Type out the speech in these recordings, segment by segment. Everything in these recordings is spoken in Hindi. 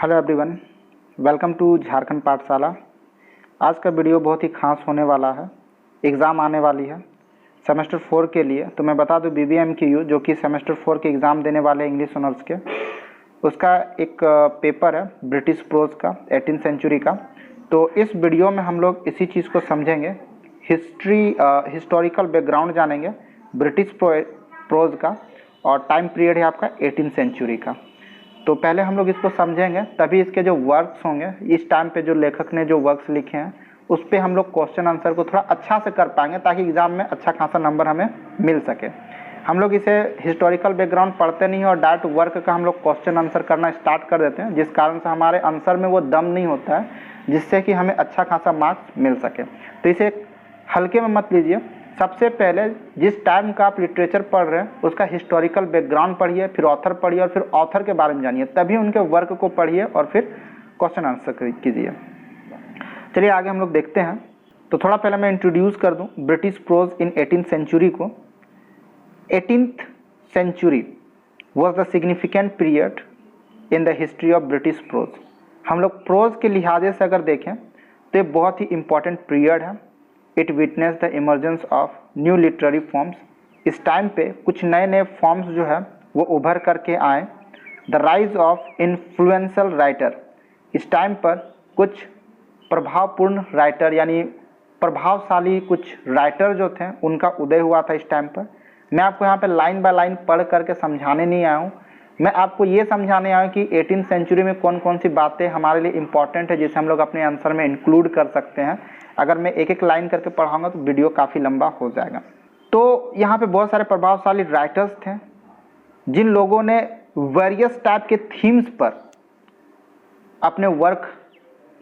Hello everyone, welcome to Jharkhand Pathshala. आज का वीडियो बहुत ही खास होने वाला है। एग्ज़ाम आने वाली है सेमेस्टर 4 के लिए। तो मैं बता दूं BBMQU जो कि सेमेस्टर 4 के एग्ज़ाम देने वाले इंग्लिश ऑनर्स के, उसका एक पेपर है ब्रिटिश प्रोज का 18th सेंचुरी का। तो इस वीडियो में हम लोग इसी चीज़ को समझेंगे, हिस्टोरिकल बैकग्राउंड जानेंगे ब्रिटिश प्रोज का, और टाइम पीरियड है आपका 18th सेंचुरी का। तो पहले हम लोग इसको समझेंगे, तभी इसके जो वर्क्स होंगे, इस टाइम पे जो लेखक ने जो वर्क्स लिखे हैं उस पर हम लोग क्वेश्चन आंसर को थोड़ा अच्छा से कर पाएंगे, ताकि एग्ज़ाम में अच्छा खासा नंबर हमें मिल सके। हम लोग इसे हिस्टोरिकल बैकग्राउंड पढ़ते नहीं और डायरेक्ट वर्क का हम लोग क्वेश्चन आंसर करना स्टार्ट कर देते हैं, जिस कारण से हमारे आंसर में वो दम नहीं होता है जिससे कि हमें अच्छा खासा मार्क्स मिल सके। तो इसे हल्के में मत लीजिए। सबसे पहले जिस टाइम का आप लिटरेचर पढ़ रहे हैं उसका हिस्टोरिकल बैकग्राउंड पढ़िए, फिर ऑथर पढ़िए और फिर ऑथर के बारे में जानिए, तभी उनके वर्क को पढ़िए और फिर क्वेश्चन आंसर कीजिए। चलिए आगे हम लोग देखते हैं। तो थोड़ा पहले मैं इंट्रोड्यूस कर दूं ब्रिटिश प्रोज इन 18th सेंचुरी को। 18th century was the significant period in the history of British prose. हम लोग प्रोज के लिहाजे से अगर देखें तो ये बहुत ही इंपॉर्टेंट पीरियड है। It witness the emergence of new literary forms. इस टाइम पे कुछ नए नए फॉर्म्स जो है वो उभर करके आए। The rise of influential writer. इस टाइम पर कुछ प्रभावपूर्ण राइटर यानी प्रभावशाली कुछ राइटर जो थे उनका उदय हुआ था इस टाइम पर। मैं आपको यहाँ पे लाइन बाय लाइन पढ़ करके समझाने नहीं आया हूँ, मैं आपको ये समझाने आया हूँ कि 18th सेंचुरी में कौन कौन सी बातें हमारे लिए इंपॉर्टेंट है जिसे हम लोग अपने आंसर में इंक्लूड कर सकते हैं। अगर मैं एक एक लाइन करके पढ़ाऊंगा तो वीडियो काफ़ी लंबा हो जाएगा। तो यहाँ पे बहुत सारे प्रभावशाली राइटर्स थे जिन लोगों ने वेरियस टाइप के थीम्स पर अपने वर्क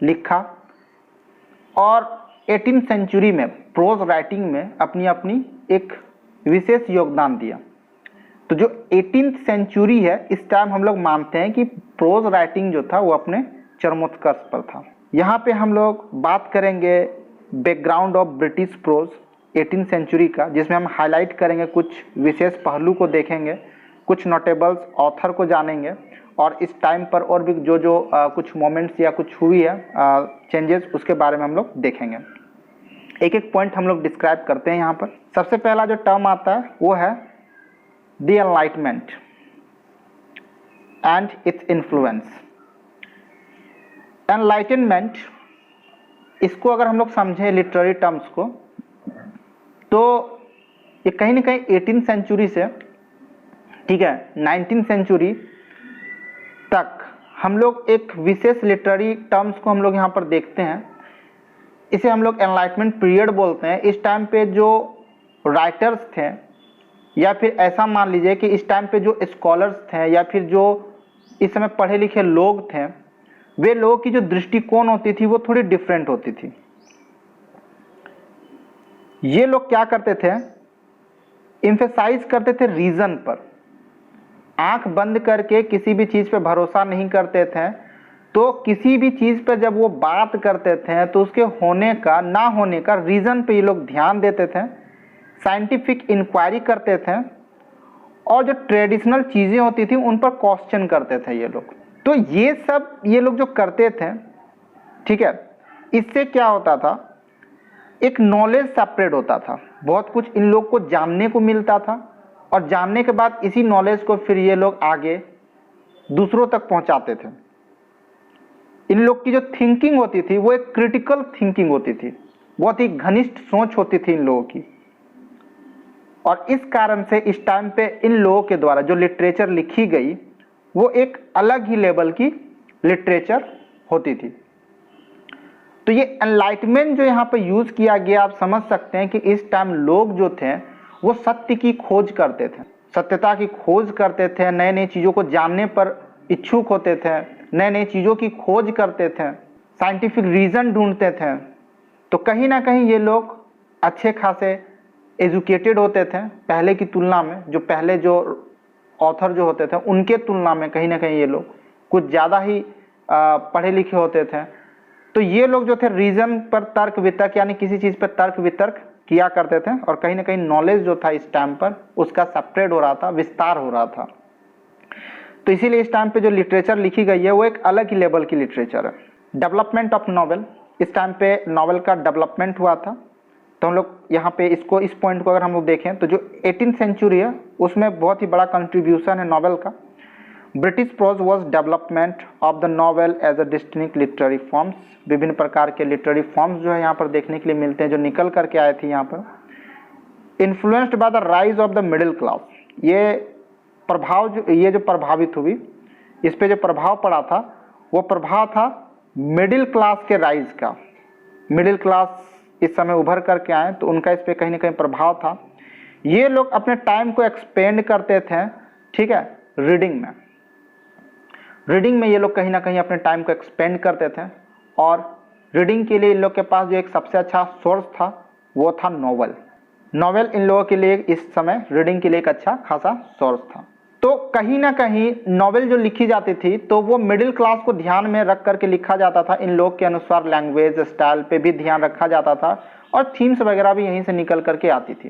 लिखा और 18th सेंचुरी में प्रोज राइटिंग में अपनी अपनी एक विशेष योगदान दिया। तो जो 18th सेंचुरी है इस टाइम हम लोग मानते हैं कि प्रोज राइटिंग जो था वो अपने चरमोत्कर्ष पर था। यहाँ पे हम लोग बात करेंगे background of British prose 18th century का, जिसमें हम हाईलाइट करेंगे कुछ विशेष पहलू को देखेंगे, कुछ नोटेबल्स ऑथर को जानेंगे और इस टाइम पर और भी जो कुछ मोमेंट्स या कुछ हुई है चेंजेस उसके बारे में हम लोग देखेंगे। एक एक पॉइंट हम लोग डिस्क्राइब करते हैं। यहाँ पर सबसे पहला जो टर्म आता है वो है the enlightenment and its influence. Enlightenment, इसको अगर हम लोग समझें लिटरेरी टर्म्स को, तो ये कहीं ना कहीं 18th सेंचुरी से, ठीक है, 19th सेंचुरी तक हम लोग एक विशेष लिटरेरी टर्म्स को हम लोग यहाँ पर देखते हैं। इसे हम लोग एनलाइटमेंट पीरियड बोलते हैं। इस टाइम पे जो राइटर्स थे, या फिर ऐसा मान लीजिए कि इस टाइम पे जो स्कॉलर्स थे या फिर जो इस समय पढ़े लिखे लोग थे, वे लोगों की जो दृष्टिकोण होती थी वो थोड़ी डिफरेंट होती थी। ये लोग क्या करते थे, एम्फेसाइज करते थे रीजन पर। आंख बंद करके किसी भी चीज पे भरोसा नहीं करते थे। तो किसी भी चीज पर जब वो बात करते थे तो उसके होने का ना होने का रीजन पे ये लोग ध्यान देते थे, साइंटिफिक इंक्वायरी करते थे और जो ट्रेडिशनल चीजें होती थी उन पर क्वेश्चन करते थे ये लोग। तो ये सब ये लोग जो करते थे, ठीक है, इससे क्या होता था, एक नॉलेज सेपरेट होता था। बहुत कुछ इन लोग को जानने को मिलता था और जानने के बाद इसी नॉलेज को फिर ये लोग आगे दूसरों तक पहुंचाते थे। इन लोग की जो थिंकिंग होती थी वो एक क्रिटिकल थिंकिंग होती थी, बहुत ही घनिष्ठ सोच होती थी इन लोगों की। और इस कारण से इस टाइम पे इन लोगों के द्वारा जो लिटरेचर लिखी गई वो एक अलग ही लेवल की लिटरेचर होती थी। तो ये एनलाइटमेंट जो यहाँ पर यूज किया गया, आप समझ सकते हैं कि इस टाइम लोग जो थे वो सत्य की खोज करते थे, सत्यता की खोज करते थे, नए नए चीज़ों को जानने पर इच्छुक होते थे, नए नए चीज़ों की खोज करते थे, साइंटिफिक रीज़न ढूंढते थे। तो कहीं ना कहीं ये लोग अच्छे खासे एजुकेटेड होते थे पहले की तुलना में। जो पहले जो ऑथर जो होते थे उनके तुलना में कहीं ना कहीं ये लोग कुछ ज़्यादा ही पढ़े लिखे होते थे। तो ये लोग जो थे रीजन पर तर्क वितर्क यानी किसी चीज़ पर तर्क वितर्क किया करते थे और कहीं ना कहीं नॉलेज जो था इस टाइम पर उसका सेपरेट हो रहा था, विस्तार हो रहा था। तो इसीलिए इस टाइम पे जो लिटरेचर लिखी गई है वो एक अलग ही लेवल की लिटरेचर है। डेवलपमेंट ऑफ नॉवेल, इस टाइम पे नॉवेल का डेवलपमेंट हुआ था। तो हम लोग यहाँ पे इसको, इस पॉइंट को अगर हम लोग देखें तो जो 18th सेंचुरी है उसमें बहुत ही बड़ा कंट्रीब्यूशन है नॉवेल का। British prose was development of the novel as a distinct literary forms, विभिन्न प्रकार के लिटरेरी फॉर्म्स जो है यहाँ पर देखने के लिए मिलते हैं जो निकल करके आए थे यहाँ पर। Influenced by the rise of the middle class, ये जो प्रभावित हुई, इस पे जो प्रभाव पड़ा था वो प्रभाव था मिडिल क्लास के राइज का। मिडिल क्लास इस समय उभर करके आए तो उनका इस पे कहीं ना कहीं प्रभाव था। ये लोग अपने टाइम को एक्सपेंड करते थे, ठीक है, रीडिंग में ये लोग कहीं ना कहीं अपने टाइम को एक्सपेंड करते थे। और रीडिंग के लिए इन लोग के पास जो एक सबसे अच्छा सोर्स था वो था नॉवेल इन लोगों के लिए इस समय रीडिंग के लिए एक अच्छा खासा सोर्स था। तो कहीं ना कहीं नॉवेल जो लिखी जाती थी तो वो मिडिल क्लास को ध्यान में रख करके लिखा जाता था। इन लोग के अनुसार लैंग्वेज स्टाइल पे भी ध्यान रखा जाता था और थीम्स वगैरह भी यहीं से निकल करके आती थी,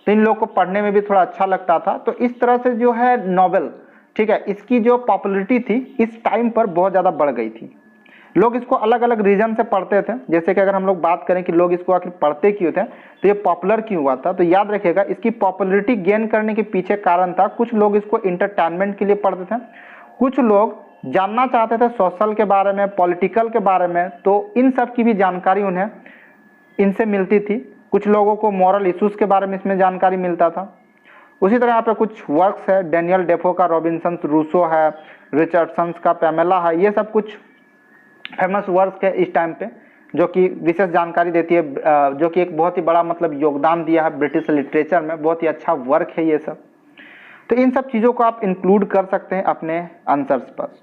तो इन लोग को पढ़ने में भी थोड़ा अच्छा लगता था। तो इस तरह से जो है नॉवेल, ठीक है, इसकी जो पॉपुलैरिटी थी इस टाइम पर बहुत ज़्यादा बढ़ गई थी। लोग इसको अलग अलग रीजन से पढ़ते थे। जैसे कि अगर हम लोग बात करें कि लोग इसको आखिर पढ़ते क्यों थे, तो ये पॉपुलर क्यों हुआ था, तो याद रखिएगा इसकी पॉपुलैरिटी गेन करने के पीछे कारण था, कुछ लोग इसको इंटरटेनमेंट के लिए पढ़ते थे, कुछ लोग जानना चाहते थे सोशल के बारे में, पॉलिटिकल के बारे में, तो इन सब की भी जानकारी उन्हें इनसे मिलती थी। कुछ लोगों को मॉरल इश्यूज के बारे में इसमें जानकारी मिलता था। उसी तरह यहाँ पे कुछ वर्क्स है, डेनियल डेफो का रॉबिन्सन रूसो है, रिचर्डसन का पैमेला है, ये सब कुछ फेमस वर्क है इस टाइम पे जो कि विशेष जानकारी देती है, जो कि एक बहुत ही बड़ा मतलब योगदान दिया है ब्रिटिश लिटरेचर में। बहुत ही अच्छा वर्क है ये सब। तो इन सब चीज़ों को आप इंक्लूड कर सकते हैं अपने आंसर्स पर।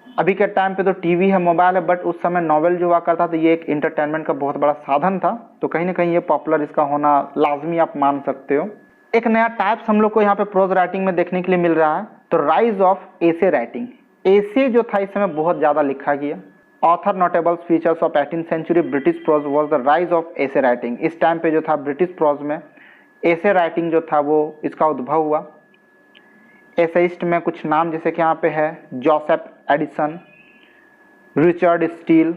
अभी के टाइम पे तो टीवी है, मोबाइल है, बट उस समय नॉवेल जो हुआ करता था ये एक इंटरटेनमेंट का बहुत बड़ा साधन था। तो कहीं ना कहीं ये पॉपुलर इसका होना लाजमी आप मान सकते हो। एक नया टाइप्स हम लोग को यहाँ पे प्रोज राइटिंग में देखने के लिए मिल रहा है, तो rise of essay writing. Essay जो था इस समय बहुत ज़्यादा लिखा गया। Author notables features of 18th century British prose was the rise of essay writing. इस टाइम पे जो था ब्रिटिश प्रोज में एसे राइटिंग जो था वो इसका उद्भव हुआ। एसेइस्ट में कुछ नाम जैसे कि यहाँ पे है जोसेफ एडिसन, रिचर्ड स्टील,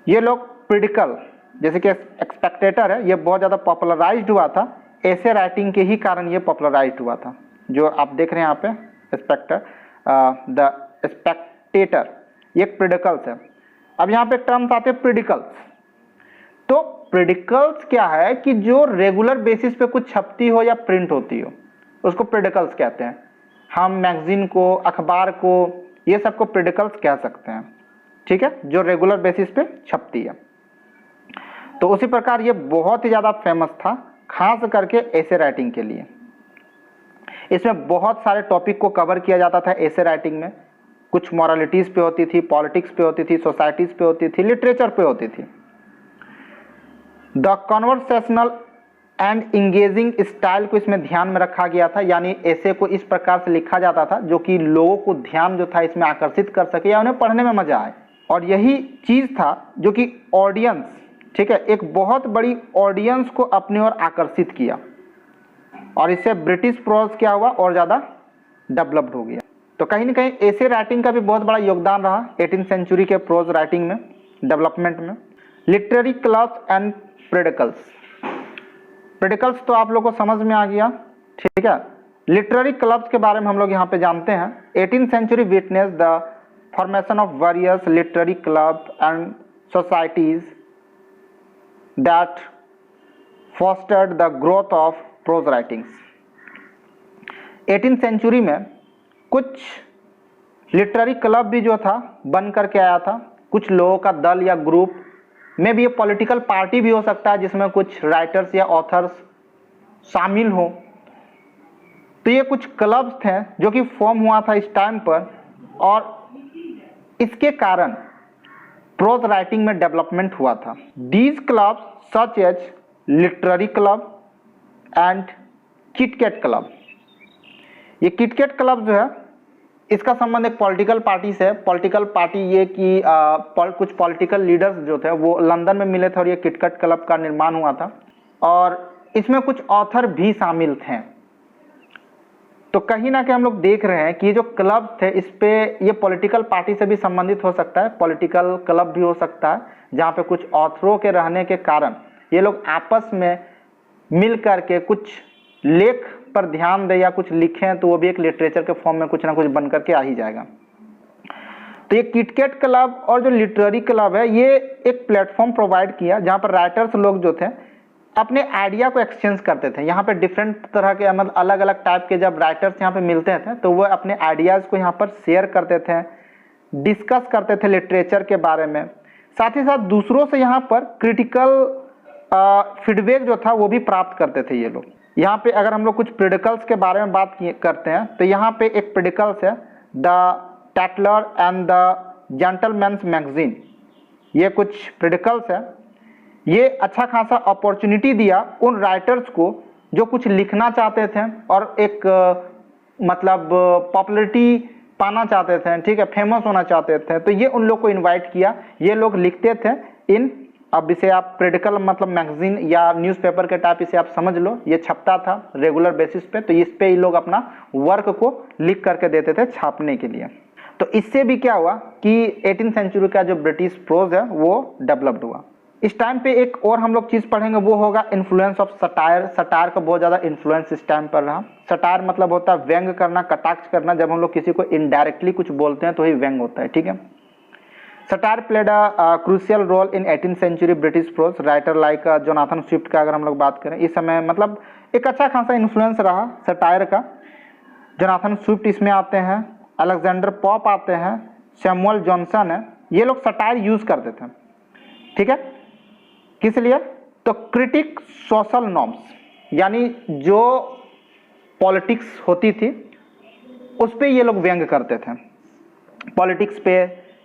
ये लोग प्रिडिकल जैसे कि एक्सपेक्टेटर है, ये बहुत ज़्यादा पॉपुलराइज्ड हुआ था। एसे राइटिंग के ही कारण ये पॉपुलराइज्ड हुआ था। जो आप देख रहे हैं यहाँ पे द स्पेक्टेटर, ये प्रिडिकल्स है। अब यहाँ पे टर्म्स आते हैं प्रिडिकल्स। तो प्रिडिकल्स क्या है कि जो रेगुलर बेसिस पे कुछ छपती हो या प्रिंट होती हो उसको प्रिडिकल्स कहते हैं। हम मैगजीन को, अखबार को, ये सबको प्रिडिकल्स कह सकते हैं, ठीक है, जो रेगुलर बेसिस पे छपती है। तो उसी प्रकार ये बहुत ही ज़्यादा फेमस था, खास करके एसे राइटिंग के लिए। इसमें बहुत सारे टॉपिक को कवर किया जाता था एसे राइटिंग में। कुछ मॉरलिटीज़ पे होती थी, पॉलिटिक्स पे होती थी, सोसाइटीज़ पे होती थी, लिटरेचर पे होती थी। The conversational and engaging style को इसमें ध्यान में रखा गया था, यानी ऐसे को इस प्रकार से लिखा जाता था जो कि लोगों को ध्यान जो था इसमें आकर्षित कर सके या उन्हें पढ़ने में मजा आए। और यही चीज़ था जो कि ऑडियंस, ठीक है, एक बहुत बड़ी ऑडियंस को अपनी ओर आकर्षित किया और इससे ब्रिटिश प्रोज क्या हुआ और ज़्यादा डेवलप्ड हो गया। तो कहीं ना कहीं ऐसे राइटिंग का भी बहुत बड़ा योगदान रहा 18th सेंचुरी के प्रोज राइटिंग में, डेवलपमेंट में। लिटरेरी क्लब्स एंड प्रिडिकल्स, प्रिडिकल्स तो आप लोग को समझ में आ गया, ठीक है। लिटरेरी क्लब्स के बारे में हम लोग यहाँ पे जानते हैं। 18th century witness the formation of various literary club and societies that fostered the growth of prose writings. 18th century में कुछ लिटरेरी क्लब भी जो था बन करके आया था। कुछ लोगों का दल या ग्रुप में भी, ये पॉलिटिकल पार्टी भी हो सकता है जिसमें कुछ राइटर्स या ऑथर्स शामिल हो। तो ये कुछ क्लब्स थे जो कि फॉर्म हुआ था इस टाइम पर, और इसके कारण प्रोज राइटिंग में डेवलपमेंट हुआ था। These clubs such as literary club and KitKat club. ये किटकैट क्लब जो है इसका संबंध एक पॉलिटिकल पार्टी से है। पॉलिटिकल पार्टी ये कि कुछ पॉलिटिकल लीडर्स जो थे वो लंदन में मिले थे और ये किटकैट क्लब का निर्माण हुआ था, और इसमें कुछ ऑथर भी शामिल थे। तो कहीं ना कहीं हम लोग देख रहे हैं कि ये जो क्लब थे इस पे ये पॉलिटिकल पार्टी से भी संबंधित हो सकता है, पॉलिटिकल क्लब भी हो सकता है, जहाँ पे कुछ ऑथरों के रहने के कारण ये लोग आपस में मिल करके कुछ लेख पर ध्यान दें या कुछ लिखें तो वो भी एक लिटरेचर के फॉर्म में कुछ ना कुछ बन करके आ ही जाएगा। तो ये किटकैट क्लब और जो लिटरेरी क्लब है ये एक प्लेटफॉर्म प्रोवाइड किया जहाँ पर राइटर्स लोग जो थे अपने आइडिया को एक्सचेंज करते थे। यहाँ पे डिफरेंट तरह के मतलब अलग अलग टाइप के जब राइटर्स यहाँ पे मिलते थे तो वो अपने आइडियाज़ को यहाँ पर शेयर करते थे, डिस्कस करते थे लिटरेचर के बारे में, साथ ही साथ दूसरों से यहाँ पर क्रिटिकल फीडबैक जो था वो भी प्राप्त करते थे ये लोग। यहाँ पे अगर हम लोग कुछ प्रेडिकल्स के बारे में बात करते हैं तो यहाँ पे एक प्रेडिकल्स है the Tatler and the Gentleman's Magazine. ये कुछ प्रेडिकल्स है, ये अच्छा खासा अपॉर्चुनिटी दिया उन राइटर्स को जो कुछ लिखना चाहते थे और एक मतलब पॉपुलरिटी पाना चाहते थे, ठीक है, फेमस होना चाहते थे, तो ये उन लोग को इनवाइट किया। ये लोग लिखते थे इन, अब इसे आप प्रेडिकल मतलब मैगजीन या न्यूज़पेपर के टाइप इसे आप समझ लो, ये छपता था रेगुलर बेसिस पे, तो इस पे ये लोग अपना वर्क को लिख करके देते थे छापने के लिए। तो इससे भी क्या हुआ कि 18th सेंचुरी का जो ब्रिटिश प्रोज है वो डेवलप्ड हुआ। इस टाइम पे एक और हम लोग चीज़ पढ़ेंगे वो होगा इन्फ्लुएंस ऑफ सटायर। सटायर का बहुत ज़्यादा इन्फ्लुएंस इस टाइम पर रहा। सटायर मतलब होता है व्यंग करना, कटाक्ष करना। जब हम लोग किसी को इनडायरेक्टली कुछ बोलते हैं तो ही व्यंग होता है, ठीक है। Satire played a crucial role in 18th century British prose. Writer like Jonathan Swift का अगर हम लोग बात करें इस समय मतलब एक अच्छा खासा इन्फ्लुएंस रहा सटायर का। जोनाथन स्विफ्ट इसमें आते हैं, अलेक्जेंडर पॉप आते हैं, सैमुअल जॉनसन है, ये लोग सटायर यूज करते थे, ठीक है। किस लिए? तो क्रिटिक सोशल नॉर्म्स, यानी जो पॉलिटिक्स होती थी उस पे ये लोग व्यंग करते थे। पॉलिटिक्स पे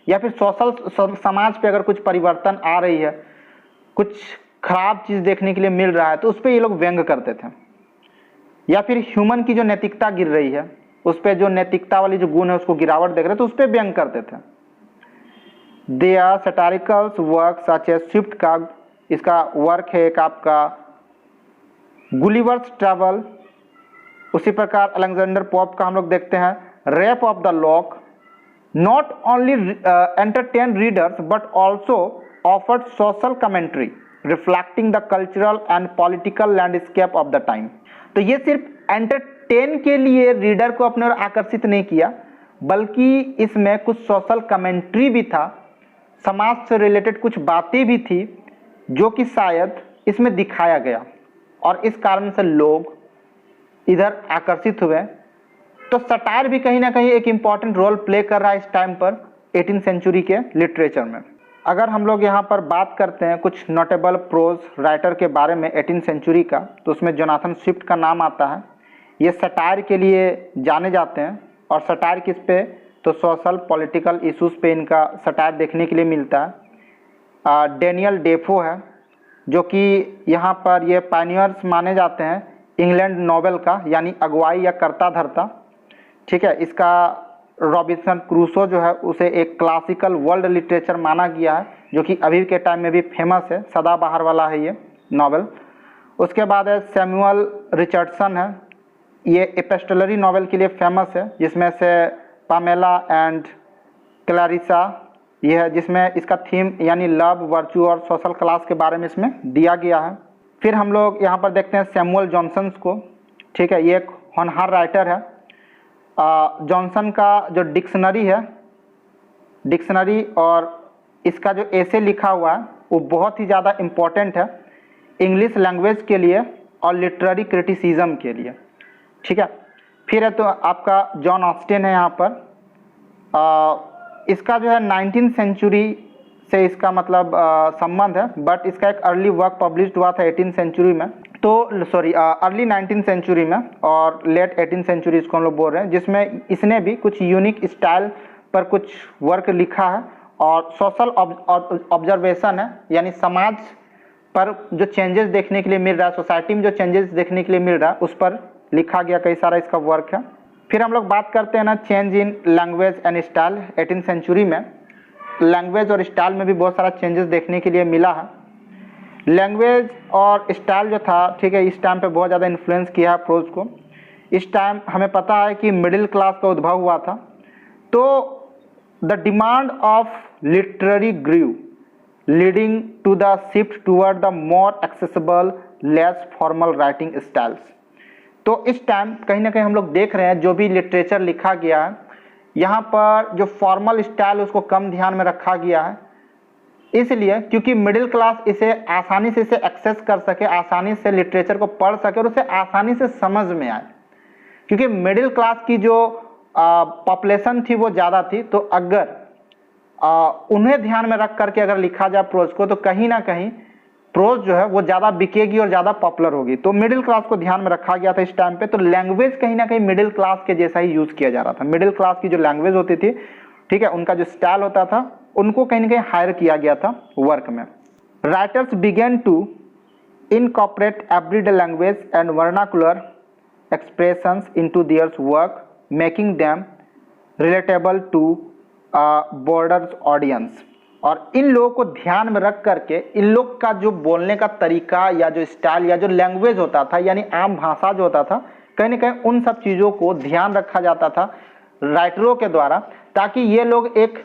या फिर सोशल समाज पे अगर कुछ परिवर्तन आ रही है, कुछ खराब चीज़ देखने के लिए मिल रहा है तो उस पे ये लोग व्यंग करते थे। या फिर ह्यूमन की जो नैतिकता गिर रही है उस पे, जो नैतिकता वाली जो गुण है उसको गिरावट देख रहे तो उस पे व्यंग करते थे। They are satiricals work such as Swift का, इसका वर्क है एक आपका गुलिवर्स ट्रैवल। उसी प्रकार अलेक्जेंडर पॉप का हम लोग देखते हैं rape of the lock. Not only entertain readers but also offered social commentary reflecting the cultural and political landscape of the time. तो ये सिर्फ एंटरटेन के लिए रीडर को अपने ओर आकर्षित नहीं किया, बल्कि इसमें कुछ सोशल कमेंट्री भी था, समाज से रिलेटेड कुछ बातें भी थी जो कि शायद इसमें दिखाया गया और इस कारण से लोग इधर आकर्षित हुए। तो सटायर भी कहीं ना कहीं एक इम्पॉर्टेंट रोल प्ले कर रहा है इस टाइम पर 18th सेंचुरी के लिटरेचर में। अगर हम लोग यहाँ पर बात करते हैं कुछ नोटेबल प्रोज राइटर के बारे में 18th सेंचुरी का, तो उसमें जोनाथन स्विफ्ट का नाम आता है। ये सटायर के लिए जाने जाते हैं और सटायर किस पे, तो सोशल पॉलिटिकल इश्यूज़ पे इनका सटायर देखने के लिए मिलता है। डेनियल डेफो है जो कि यहाँ पर ये पायनियर्स माने जाते हैं इंग्लैंड नोवेल का, यानी अगुवाई या कर्ता धर्ता, ठीक है। इसका रॉबिन्सन क्रूसो जो है उसे एक क्लासिकल वर्ल्ड लिटरेचर माना गया है जो कि अभी के टाइम में भी फेमस है, सदाबहार वाला है ये नॉवेल। उसके बाद है सैमुअल रिचर्डसन है, ये एपिस्टोलरी नॉवेल के लिए फेमस है जिसमें से पामेला एंड क्लैरिसा ये है, जिसमें इसका थीम यानी लव, वर्च्यू और सोशल क्लास के बारे में इसमें दिया गया है। फिर हम लोग यहाँ पर देखते हैं सैमुअल जॉनसन को, ठीक है, ये एक होनहार राइटर है। जॉनसन का जो डिक्शनरी और इसका जो एसे लिखा हुआ है वो बहुत ही ज़्यादा इम्पोर्टेंट है इंग्लिश लैंग्वेज के लिए और लिटरेरी क्रिटिसिज्म के लिए, ठीक है। फिर है तो आपका जॉन ऑस्टिन है यहाँ पर। इसका जो है 19th सेंचुरी से इसका मतलब संबंध है, बट इसका एक अर्ली वर्क पब्लिश्ड हुआ था 18th सेंचुरी में, तो सॉरी अर्ली 19th सेंचुरी में और लेट 18th सेंचुरी इसको हम लोग बोल रहे हैं, जिसमें इसने भी कुछ यूनिक स्टाइल पर कुछ वर्क लिखा है और सोशल ऑब्जर्वेशन है, यानी समाज पर जो चेंजेस देखने के लिए मिल रहा है, सोसाइटी में जो चेंजेस देखने के लिए मिल रहा है उस पर लिखा गया कई सारा इसका वर्क है। फिर हम लोग बात करते हैं ना change in language and style. 18th century में लैंग्वेज और स्टाइल में भी बहुत सारा चेंजेस देखने के लिए मिला है। लैंग्वेज और स्टाइल जो था, ठीक है, इस टाइम पे बहुत ज़्यादा इन्फ्लुएंस किया है प्रोज को। इस टाइम हमें पता है कि मिडिल क्लास का उद्भव हुआ था, तो the demand of literary grew leading to the shift toward the more accessible less formal writing styles. तो इस टाइम कहीं ना कहीं हम लोग देख रहे हैं जो भी लिटरेचर लिखा गया है, यहाँ पर जो फॉर्मल स्टाइल उसको कम ध्यान में रखा गया है, इसलिए क्योंकि मिडिल क्लास इसे आसानी से एक्सेस कर सके, आसानी से लिटरेचर को पढ़ सके और उसे आसानी से समझ में आए। क्योंकि मिडिल क्लास की जो पॉपुलेशन थी वो ज़्यादा थी, तो अगर उन्हें ध्यान में रख करके अगर लिखा जाए प्रोज को, तो कहीं ना कहीं प्रोज जो है वो ज़्यादा बिकेगी और ज़्यादा पॉपुलर होगी। तो मिडिल क्लास को ध्यान में रखा गया था इस टाइम पे। तो लैंग्वेज कहीं ना कहीं मिडिल क्लास के जैसा ही यूज़ किया जा रहा था। मिडिल क्लास की जो लैंग्वेज होती थी, ठीक है, उनका जो स्टाइल होता था, उनको कहीं ना कहीं हायर किया गया था वर्क में। Writers began to incorporate everyday language and vernacular expressions into their work, making them relatable to broader audience. और इन लोगों को ध्यान में रख करके इन लोग का जो बोलने का तरीका या जो स्टाइल या जो लैंग्वेज होता था, यानी आम भाषा जो होता था, कहीं ना कहीं उन सब चीज़ों को ध्यान रखा जाता था राइटरों के द्वारा, ताकि ये लोग एक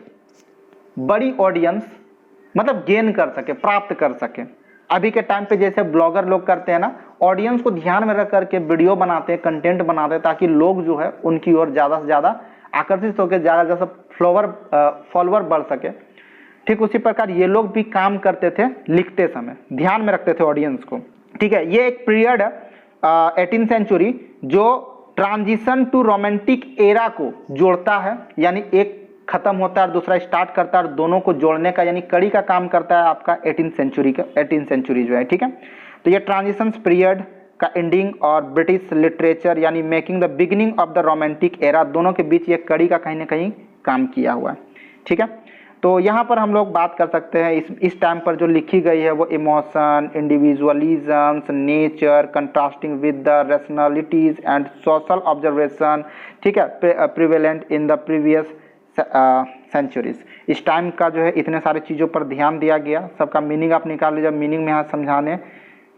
बड़ी ऑडियंस मतलब गेन कर सके, प्राप्त कर सके। अभी के टाइम पे जैसे ब्लॉगर लोग करते हैं ना, ऑडियंस को ध्यान में रख करके वीडियो बनाते हैं, कंटेंट बनाते हैं, ताकि लोग जो है उनकी ओर ज़्यादा से ज़्यादा आकर्षित होकर ज़्यादा फॉलोवर बढ़ सके। ठीक उसी प्रकार ये लोग भी काम करते थे, लिखते समय ध्यान में रखते थे ऑडियंस को। ठीक है, ये एक पीरियड है 18th सेंचुरी जो ट्रांजिशन टू रोमांटिक एरा को जोड़ता है, यानी एक खत्म होता है और दूसरा स्टार्ट करता है, और दोनों को जोड़ने का यानी कड़ी का काम करता है आपका 18th सेंचुरी जो है। ठीक है, तो ये ट्रांजिशन पीरियड का एंडिंग और ब्रिटिश लिटरेचर यानी making the beginning of the romantic era, दोनों के बीच ये कड़ी का कहीं ना कहीं काम किया हुआ है। ठीक है, तो यहाँ पर हम लोग बात कर सकते हैं इस टाइम पर जो लिखी गई है वो emotion, individualism, nature contrasting with the rationalities and social observation, ठीक है, prevalent in the previous centuries. इस टाइम का जो है इतने सारे चीज़ों पर ध्यान दिया गया, सबका मीनिंग आप निकाल लीजिए। मीनिंग में यहाँ समझाने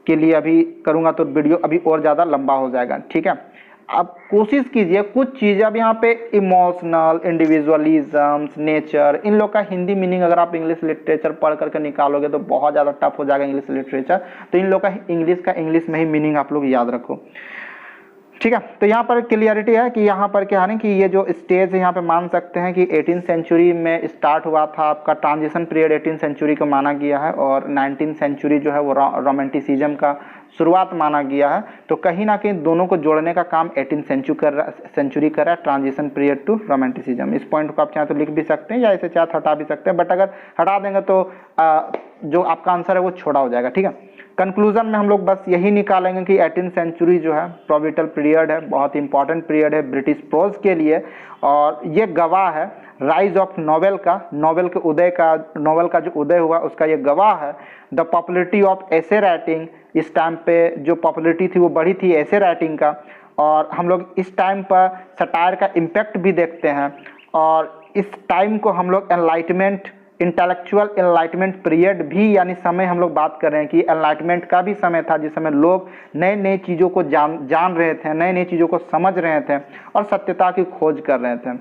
के लिए अभी करूँगा तो वीडियो अभी और ज़्यादा लंबा हो जाएगा। ठीक है, आप कोशिश कीजिए कुछ चीज़ें अब यहाँ पे इमोशनल, इंडिविजुअलिज्म, नेचर, इन लोग का हिंदी मीनिंग अगर आप इंग्लिश लिटरेचर पढ़ करके निकालोगे तो बहुत ज़्यादा टफ हो जाएगा इंग्लिश लिटरेचर। तो इन लोग का इंग्लिश में ही मीनिंग आप लोग याद रखो। ठीक है, तो यहाँ पर क्लियरिटी है कि यहाँ पर क्या है कि ये जो स्टेज यहाँ पे मान सकते हैं कि 18th सेंचुरी में स्टार्ट हुआ था आपका ट्रांजिशन पीरियड 18th सेंचुरी को माना गया है, और 19th सेंचुरी जो है वो रोमांटिसिज्म का शुरुआत माना गया है। तो कहीं ना कहीं दोनों को जोड़ने का काम 18th सेंचुरी कर रहा है, ट्रांजिशन पीरियड टू रोमांटिसिज्म। इस पॉइंट को आप चाहे तो लिख भी सकते हैं या इसे चाहे हटा भी सकते हैं, बट अगर हटा देंगे तो जो आपका आंसर है वो छोटा हो जाएगा। ठीक है, कंक्लूजन में हम लोग बस यही निकालेंगे कि 18th सेंचुरी जो है प्रोविटल पीरियड है, बहुत इंपॉर्टेंट पीरियड है ब्रिटिश प्रोज के लिए, और ये गवाह है राइज ऑफ नॉवेल का, नॉवेल का जो उदय हुआ उसका ये गवाह है। The popularity of essay writing, इस टाइम पे जो पॉपुलरिटी थी वो बढ़ी थी एसे राइटिंग का, और हम लोग इस टाइम पर सटायर का इम्पैक्ट भी देखते हैं। और इस टाइम को हम लोग एनलाइटमेंट, इंटेलेक्चुअल एनलाइटमेंट पीरियड भी यानी समय हम लोग बात कर रहे हैं कि एनलाइटमेंट का भी समय था, जिस समय लोग नए नए चीज़ों को जान रहे थे, नए नई चीज़ों को समझ रहे थे और सत्यता की खोज कर रहे थे।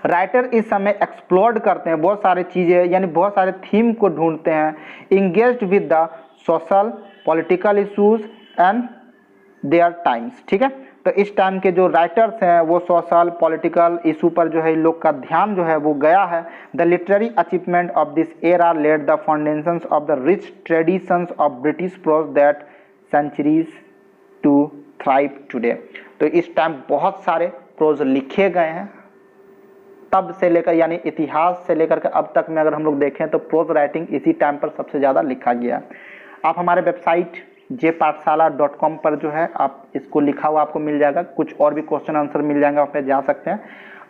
राइटर इस समय एक्सप्लोर करते हैं बहुत सारी चीज़ें, यानी बहुत सारे थीम को ढूंढते हैं, engaged with the social political issues and their times. ठीक है, तो इस टाइम के जो राइटर्स हैं वो सोशल पॉलिटिकल इशू पर जो है इन लोग का ध्यान जो है वो गया है। The literary achievement of this era laid the foundations of the rich traditions of British prose that centuries to thrive today. तो इस टाइम बहुत सारे प्रोज लिखे गए हैं, तब से लेकर यानी इतिहास से लेकर के अब तक में अगर हम लोग देखें तो प्रोज राइटिंग इसी टाइम पर सबसे ज़्यादा लिखा गया है। आप हमारे वेबसाइट jpathshala.com पर जो है आप इसको लिखा हुआ आपको मिल जाएगा, कुछ और भी क्वेश्चन आंसर मिल जाएंगे, आप पे जा सकते हैं।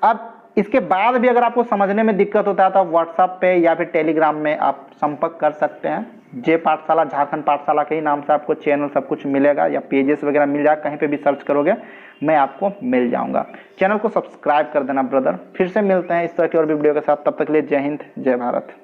अब इसके बाद भी अगर आपको समझने में दिक्कत होता है तो व्हाट्सएप पे या फिर टेलीग्राम में आप संपर्क कर सकते हैं। जे पाठशाला, झारखंड पाठशाला के ही नाम से आपको चैनल सब कुछ मिलेगा, या पेजेस वगैरह मिल जाएगा, कहीं पे भी सर्च करोगे मैं आपको मिल जाऊंगा। चैनल को सब्सक्राइब कर देना ब्रदर। फिर से मिलते हैं इस तरह की और भी वीडियो के साथ, तब तक के लिए जय हिंद जय भारत।